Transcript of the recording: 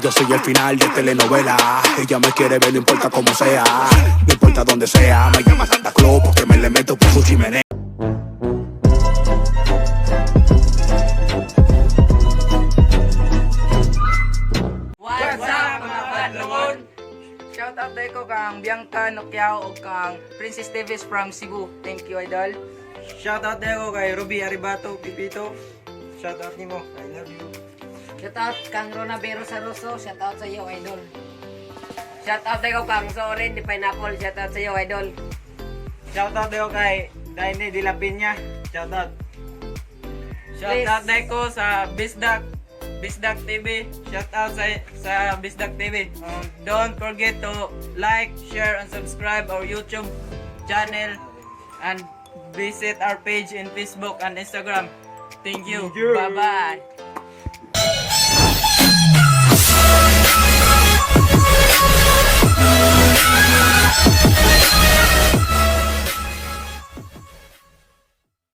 yo soy el final de telenovela. Ella me quiere ver, no importa cómo sea, no importa donde sea. Me llama Santa Claus porque me le meto por su chimenea. What's up mga Padlongon? Shoutout tayo ko kang Bianca Nokiao o kang Princess Davis from Cebu. Thank you, idol. Shoutout tayo kay Ruby Aribato, Pipito. Shoutout nimo, I love you. Shoutout kang Rona Vero Saroso, shoutout sa iyo, idol. Shoutout tayo kang Soren di Pineapple, shoutout sa iyo, idol. Shoutout tayo kay Daine de la Piña. Shoutout. Shoutout tayo ko sa Bisdak TV. Shoutout sa Bisdak TV. Don't forget to like, share, and subscribe our YouTube channel and visit our page in Facebook and Instagram. Thank you. Bye-bye.